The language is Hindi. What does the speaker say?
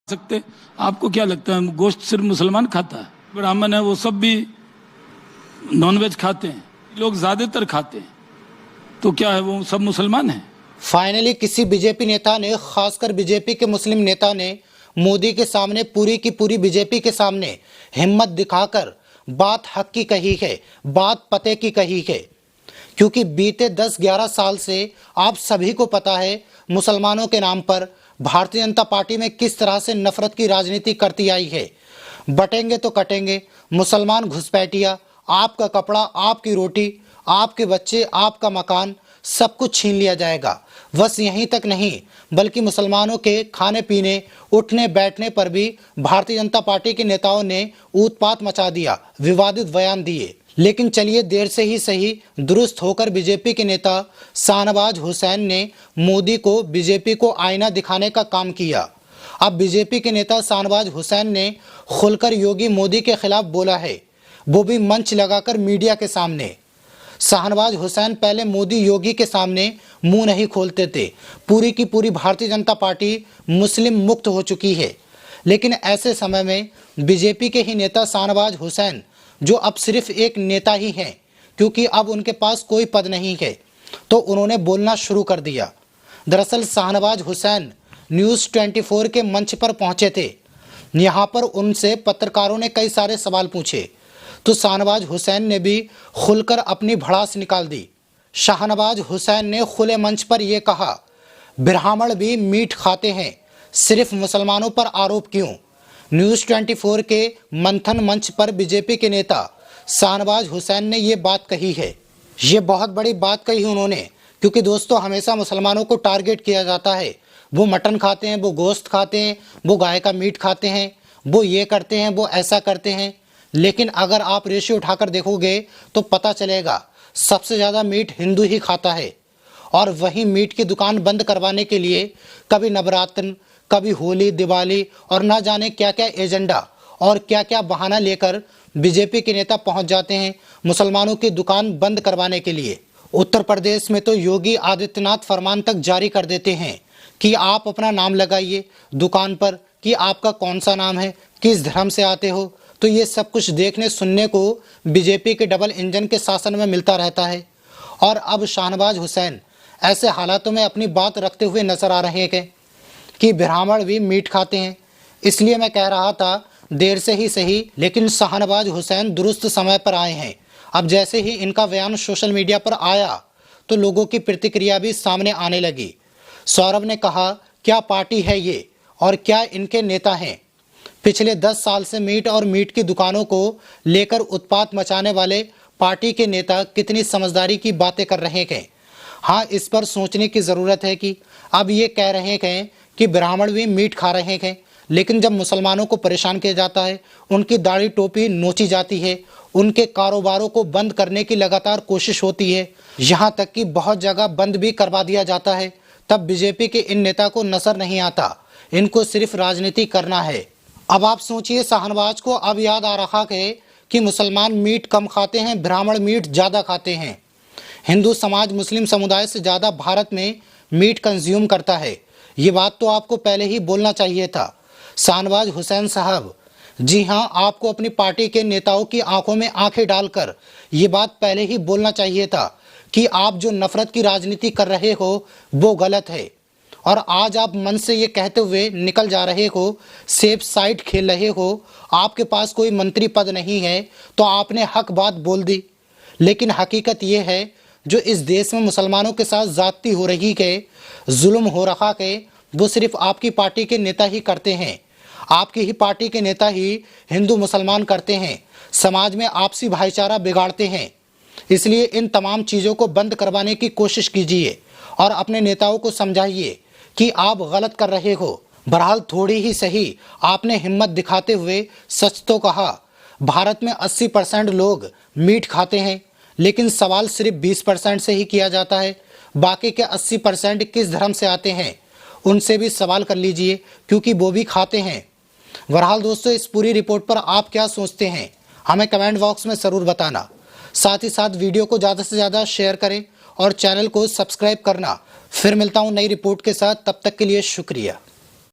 सकते। आपको क्या लगता है गोश्त सिर्फ मुसलमान खाता है? ब्राह्मण है वो सब भी नॉनवेज खाते हैं, लोग ज्यादातर खाते हैं, तो क्या है वो सब मुसलमान हैं? फाइनली किसी बीजेपी नेता ने, खासकर बीजेपी के मुस्लिम नेता ने मोदी के सामने, पूरी की पूरी बीजेपी के सामने हिम्मत दिखाकर बात हक की कही है, बात पते की कही है। क्योंकि बीते 10-11 साल से आप सभी को पता है मुसलमानों के नाम पर भारतीय जनता पार्टी में किस तरह से नफरत की राजनीति करती आई है। बटेंगे तो कटेंगे, मुसलमान घुसपैठिया, आपका कपड़ा, आपकी रोटी, आपके बच्चे, आपका मकान, सब कुछ छीन लिया जाएगा। बस यहीं तक नहीं, बल्कि मुसलमानों के खाने पीने, उठने बैठने पर भी भारतीय जनता पार्टी के नेताओं ने उत्पात मचा दिया, विवादित बयान दिए। लेकिन चलिए, देर से ही सही, दुरुस्त होकर बीजेपी के नेता शाहनवाज हुसैन ने मोदी को, बीजेपी को आईना दिखाने का काम किया। अब बीजेपी के नेता शाहनवाज हुसैन ने खुलकर योगी मोदी के खिलाफ बोला है, वो भी मंच लगाकर मीडिया के सामने। शाहनवाज हुसैन पहले मोदी योगी के सामने मुंह नहीं खोलते थे। पूरी की पूरी भारतीय जनता पार्टी मुस्लिम मुक्त हो चुकी है। लेकिन ऐसे समय में बीजेपी के ही नेता शाहनवाज हुसैन, जो अब सिर्फ एक नेता ही हैं, क्योंकि अब उनके पास कोई पद नहीं है, तो उन्होंने बोलना शुरू कर दिया। दरअसल शाहनवाज हुसैन न्यूज़ 24 के मंच पर पहुंचे थे। यहाँ पर उनसे पत्रकारों ने कई सारे सवाल पूछे, तो शाहनवाज हुसैन ने भी खुलकर अपनी भड़ास निकाल दी। शाहनवाज हुसैन ने खुले मंच पर यह कहा, ब्राह्मण भी मीट खाते हैं, सिर्फ मुसलमानों पर आरोप क्यों? न्यूज़ 24 के मंथन मंच पर बीजेपी के नेता शाहनवाज हुसैन ने ये बात कही है। ये बहुत बड़ी बात कही उन्होंने, क्योंकि दोस्तों हमेशा मुसलमानों को टारगेट किया जाता है। वो मटन खाते हैं, वो गोश्त खाते हैं, वो गाय का मीट खाते हैं, वो ये करते हैं, वो ऐसा करते हैं। लेकिन अगर आप रेशियो उठाकर देखोगे तो पता चलेगा सबसे ज़्यादा मीट हिंदू ही खाता है। और वहीं मीट की दुकान बंद करवाने के लिए कभी नवरात्र, कभी होली, दिवाली और ना जाने क्या क्या एजेंडा और क्या क्या बहाना लेकर बीजेपी के नेता पहुंच जाते हैं मुसलमानों की दुकान बंद करवाने के लिए। उत्तर प्रदेश में तो योगी आदित्यनाथ फरमान तक जारी कर देते हैं कि आप अपना नाम लगाइए दुकान पर, कि आपका कौन सा नाम है, किस धर्म से आते हो। तो ये सब कुछ देखने सुनने को बीजेपी के डबल इंजन के शासन में मिलता रहता है। और अब शाहनवाज हुसैन ऐसे हालातों में अपनी बात रखते हुए नजर आ रहे हैं कि ब्राह्मण भी मीट खाते हैं। इसलिए मैं कह रहा था, देर से ही सही, लेकिन शाहनवाज हुसैन दुरुस्त समय पर आए हैं। अब जैसे ही इनका बयान सोशल मीडिया पर आया तो लोगों की प्रतिक्रिया भी सामने आने लगी। सौरभ ने कहा, क्या पार्टी है ये और क्या इनके नेता हैं? पिछले 10 साल से मीट और मीट की दुकानों को लेकर उत्पात मचाने वाले पार्टी के नेता कितनी समझदारी की बातें कर रहे हैं। हाँ, इस पर सोचने की ज़रूरत है कि अब ये कह रहे हैं कि ब्राह्मण भी मीट खा रहे हैं, लेकिन जब मुसलमानों को परेशान किया जाता है, उनकी दाढ़ी टोपी नोची जाती है, उनके कारोबारों को बंद करने की लगातार कोशिश होती है, यहाँ तक कि बहुत जगह बंद भी करवा दिया जाता है, तब बीजेपी के इन नेता को नजर नहीं आता। इनको सिर्फ राजनीति करना है। अब आप सोचिए, शाहनवाज को अब याद आ रहा है कि मुसलमान मीट कम खाते हैं, ब्राह्मण मीट ज़्यादा खाते हैं। हिंदू समाज मुस्लिम समुदाय से ज़्यादा भारत में मीट कंज्यूम करता है। ये बात तो आपको पहले ही बोलना चाहिए था शाहनवाज हुसैन साहब। जी हाँ, आपको अपनी पार्टी के नेताओं की आंखों में आंखें डालकर ये बात पहले ही बोलना चाहिए था कि आप जो नफरत की राजनीति कर रहे हो वो गलत है। और आज आप मन से ये कहते हुए निकल जा रहे हो, सेफ साइड खेल रहे हो, आपके पास कोई मंत्री पद नहीं है, तो आपने हक बात बोल दी। लेकिन हकीकत ये है, जो इस देश में मुसलमानों के साथ ज़्यादती हो रही है, जुल्म हो रहा है, वो सिर्फ आपकी पार्टी के नेता ही करते हैं। आपकी ही पार्टी के नेता ही हिंदू मुसलमान करते हैं, समाज में आपसी भाईचारा बिगाड़ते हैं। इसलिए इन तमाम चीज़ों को बंद करवाने की कोशिश कीजिए और अपने नेताओं को समझाइए कि आप गलत कर रहे हो। बहरहाल थोड़ी ही सही आपने हिम्मत दिखाते हुए सच तो कहा। भारत में 80% लोग मीट खाते हैं, लेकिन सवाल सिर्फ 20% से ही किया जाता है। बाकी के 80% किस धर्म से आते हैं, उनसे भी सवाल कर लीजिए, क्योंकि वो भी खाते हैं। बहरहाल दोस्तों, इस पूरी रिपोर्ट पर आप क्या सोचते हैं, हमें कमेंट बॉक्स में ज़रूर बताना। साथ ही साथ वीडियो को ज़्यादा से ज़्यादा शेयर करें और चैनल को सब्सक्राइब करना। फिर मिलता हूँ नई रिपोर्ट के साथ, तब तक के लिए शुक्रिया।